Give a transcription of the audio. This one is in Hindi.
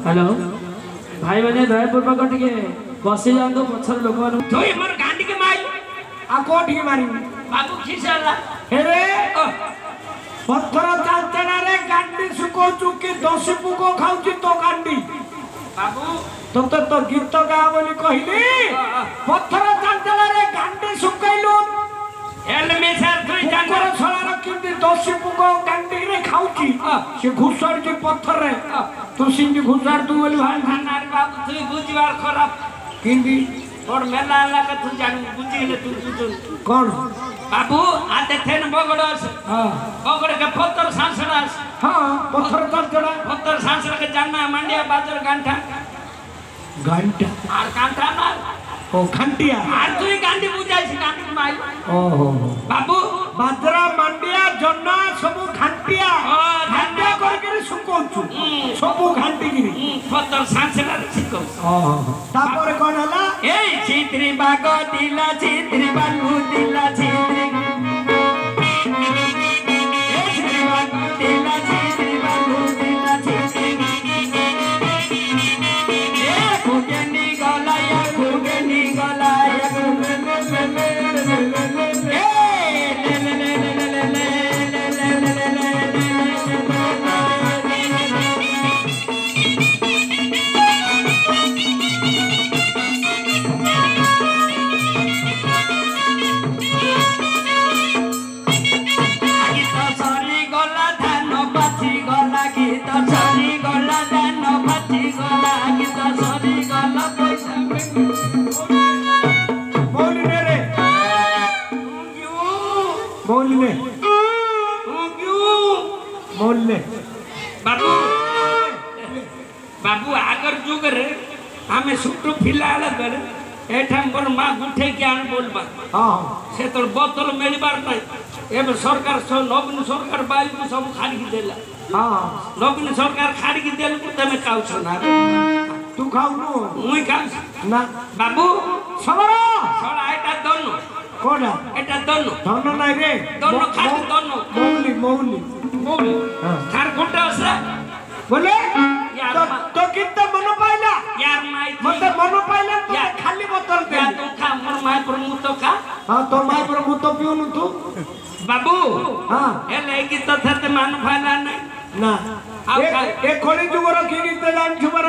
हेलो भाई मैंने दयापूर्वक टे बसी जातु पछर लोक मोर गांडी के माई आ कोठी मारी बाबू खिसला हेरे पत्थर चालचना रे गांडी सुको चुकी दस पुको खाउची तो गांडी बाबू तो गीत गा बोली कहली पत्थर चालचना रे गांडी सुकैलु एलमे सर तुई कुकुर छळार किंती दस पुको गांडी रे खाउची से घुसड़ के पत्थर रे तू सिंधी घुसड़ तू बोली भाई खानार बाबू तुई बुझवार खराब किंदी और मेला लगा तू जान बुझिले तू बुझ कौन बाबू आते थे न बगड़स हां बगड़ के पत्थर सांसरास हां पत्थर चालचना पत्थर सांसर के जानना मंडिया बाजार गांठा घंटा आर कांठा ना ओ घंटिया आर तुई गांडी बुझाई से गांडी माई ओहो बाबू बाजरा मंडिया जन्ना सब घंटिया घंटिया करके सुकोचु सब घंटी गिरी पत्थर सांसरा सिको ओहो तापर कोन हला ए चित्री बाग दिला चित्री बागु दिला चित्री ए चित्री बाग दिला चित्री बागु दिला चित्री ए कुगेनी गलाया कुगेनी गलाया बोलने बोलने बाबू बाबू आगर जुग रे हमें सुटू फिलाला बेले एठाम पर मां गुठे के आन बोलबा हां से तो बोतल मिलबार नै एबे सरकार सो नवीन सरकार बाई को सब खाड़ी के देला हां नवीन सरकार खाड़ी के देल को तमे खाउ छ ना तू खाऊ नो मुई खाउ ना बाबू सबरा छोड़ा एटा दोनो कोडा एटा दोनो धन নাই रे दोनो खाती दोनो मौली मौली बोल हां थार कोटा असरा बोले यार तो कितना मन पाइला यार माई मते मन पाइला तो खाली बोतल दे या तू खा मोर माई पर मु तो खा हां तो माई पर मु तो पियोनु तू बाबू हां ए लेगी तो थते मान फाला नहीं ना आओ एक खोली जुगर की गीत जान छुबर